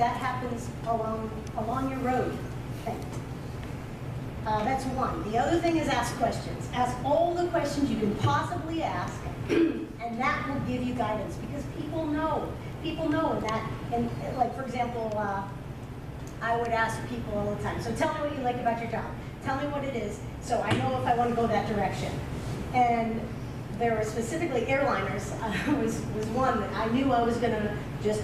that happens along your road. Okay. That's one. The other thing is ask questions. Ask all the questions you can possibly ask, and that will give you guidance, because people know. People know that, and like, for example, I would ask people all the time, so tell me what you like about your job. Tell me what it is, so I know if I want to go that direction. And there were specifically airliners, was one that I knew I was going to just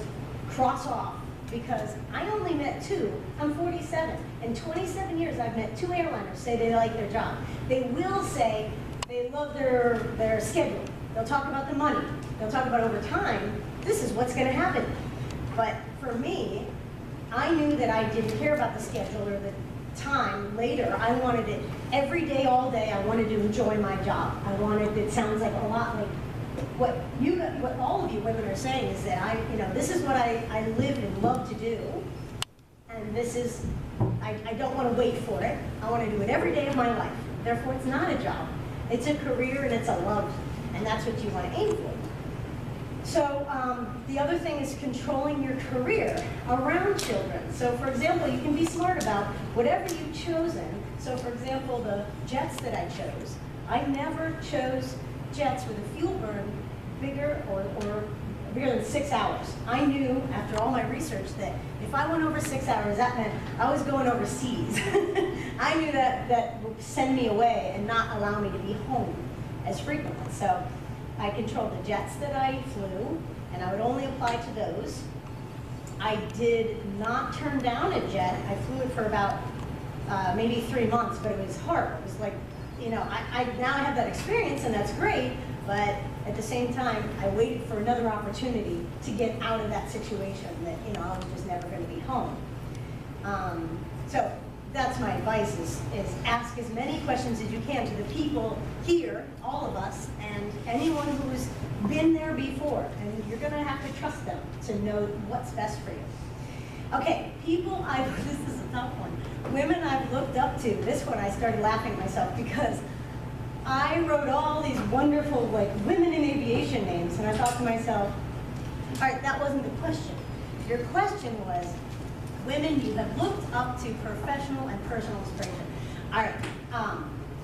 cross off, because I only met two. I'm 47. In 27 years, I've met two airliners say they like their job. They will say they love their schedule. They'll talk about the money. They'll talk about over time. This is what's going to happen. But for me, I knew that I didn't care about the schedule or the time later. I wanted it every day, all day. I wanted to enjoy my job. I wanted, it sounds like a lot like what all of you women are saying, is that this is what I live and love to do. And this is, I don't want to wait for it. I want to do it every day of my life. Therefore, it's not a job. It's a career and it's a love. And that's what you want to aim for. So the other thing is controlling your career around children. So for example, you can be smart about whatever you've chosen. So for example, the jets that I chose, I never chose jets with a fuel burn bigger or bigger than 6 hours. I knew after all my research that if I went over 6 hours, that meant I was going overseas. I knew that would send me away and not allow me to be home as frequently. So I controlled the jets that I flew, and I would only apply to those. I did not turn down a jet. I flew it for about maybe 3 months, but it was hard. It was like, I now have that experience, and that's great, but at the same time, I waited for another opportunity to get out of that situation that, I was just never going to be home. So that's my advice, is ask as many questions as you can to the people here, all of us, and anyone who's been there before. And you're going to have to trust them to know what's best for you. Okay, people, this is a tough one. Women I've looked up to. This one I started laughing at myself, because I wrote all these wonderful, like, women in aviation names, and I thought to myself, all right, that wasn't the question. Your question was, women you have looked up to, professional and personal inspiration. All right,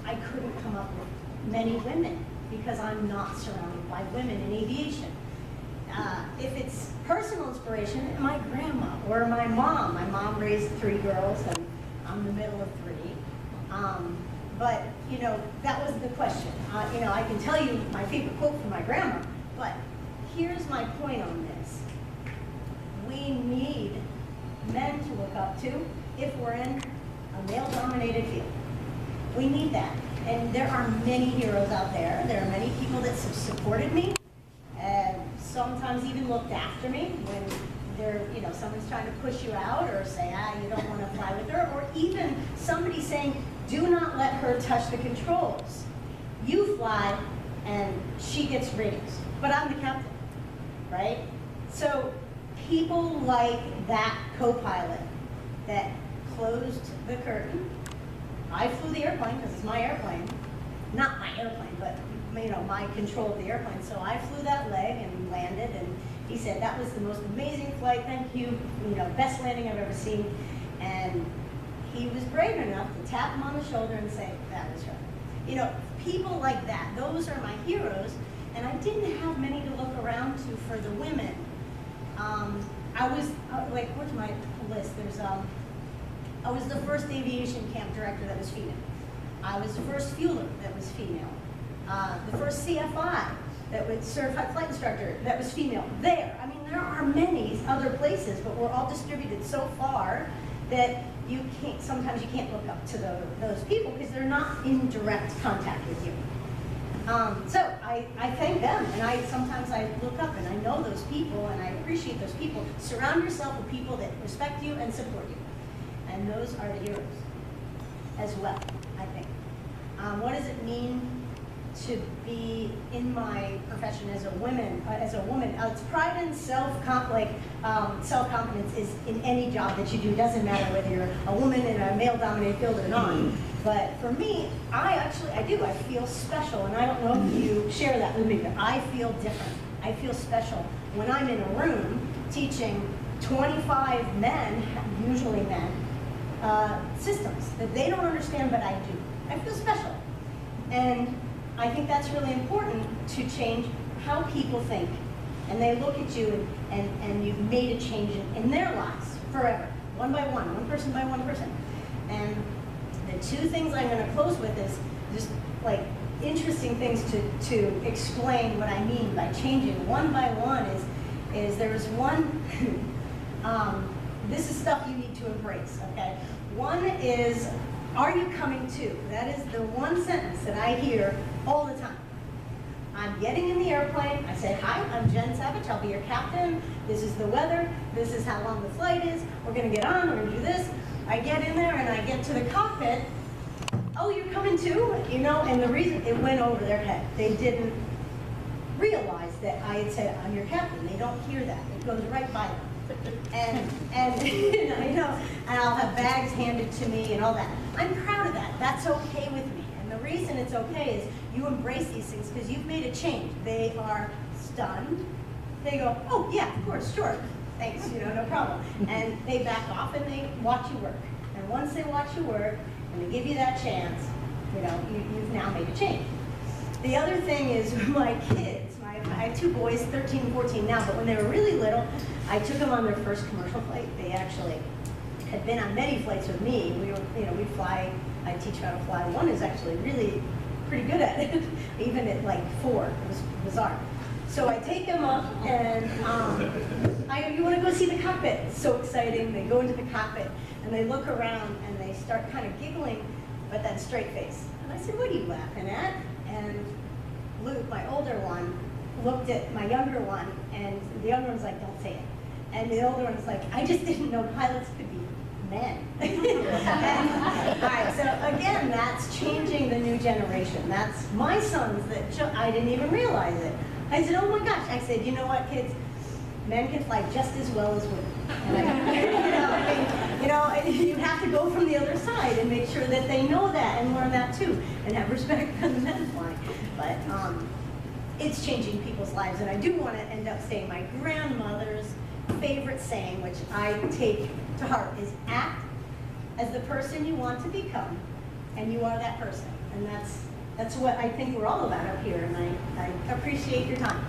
I couldn't come up with many women, because I'm not surrounded by women in aviation. If it's personal inspiration, my grandma or my mom. My mom raised 3 girls, and I'm the middle of 3. But, that was the question. I can tell you my favorite quote from my grandma, but here's my point on this. We need men to look up to if we're in a male-dominated field. We need that. And there are many heroes out there. There are many people that have supported me, and sometimes even looked after me when someone's trying to push you out, or say, you don't want to fly with her, or even somebody saying, do not let her touch the controls. You fly, and she gets ratings, but I'm the captain, right? So people like that co-pilot that closed the curtain. I flew the airplane because it's my airplane. Not my airplane, but my control of the airplane. So I flew that leg and landed, and he said, that was the most amazing flight, thank you, best landing I've ever seen. And he was brave enough to tap him on the shoulder and say, that was right. People like that, those are my heroes, and I didn't have many to look around to for the women. I was, what's my list? I was the first aviation camp director that was female. I was the first fueler that was female. The first CFI that was certified flight instructor that was female. There are many other places, but we're all distributed so far that sometimes you can't look up to those people because they're not in direct contact with you. So I thank them, and sometimes I look up and I know those people and I appreciate those people. Surround yourself with people that respect you and support you. And those are the heroes as well, I think. What does it mean to be in my profession as a woman? It's pride and self-confidence is in any job that you do. Doesn't matter whether you're a woman in a male-dominated field or not. But for me, I do. I feel special, and I don't know if you share that with me, but I feel different. I feel special when I'm in a room teaching 25 men, usually men, systems that they don't understand, but I do. I feel special. And I think that's really important to change how people think. And they look at you and you've made a change in their lives forever, one by one person by one person. And the two things I'm going to close with is just like interesting things to explain what I mean by changing one by one is there's one, this is stuff you need to embrace, okay? One is, are you coming to? That is the one sentence that I hear all the time. I'm getting in the airplane, I say, hi, I'm Jen Savitch, I'll be your captain, this is the weather, this is how long the flight is, we're gonna get on, we're gonna do this. I get in there and I get to the cockpit, oh, you're coming too? You know, and the reason, it went over their head. They didn't realize that I had said, I'm your captain. They don't hear that. It goes right by them. And you know, and I'll have bags handed to me and all that. I'm proud of that. That's okay with me. And the reason it's okay is you embrace these things because you've made a change. They are stunned. They go, oh yeah, of course, sure. Thanks, you know, no problem. And they back off and they watch you work. And once they watch you work and they give you that chance, you know, you've now made a change. The other thing is my kids, I have 2 boys, 13 and 14 now, but when they were really little, I took them on their first commercial flight. They actually had been on many flights with me. We were, you know, we'd fly, I'd teach how to fly. One is actually really pretty good at it, even at like 4, it was bizarre. So I take them up and you want to go see the cockpit. It's so exciting. They go into the cockpit and they look around and they start kind of giggling, but then straight face. And I said, what are you laughing at? And Luke, my older one, looked at my younger one, and the younger one's like, don't say it. And the older one's like, I just didn't know pilots could be men. All right, so again, that's changing the new generation. That's my sons that I didn't even realize it. I said, oh my gosh. I said, you know what, kids? Men can fly just as well as women. And you have to go from the other side and make sure that they know that and learn that too, and have respect for the men flying. But it's changing people's lives, and I do want to end up saying my grandmother's favorite saying, which I take to heart, is act as the person you want to become, and you are that person. And that's what I think we're all about up here, and I appreciate your time.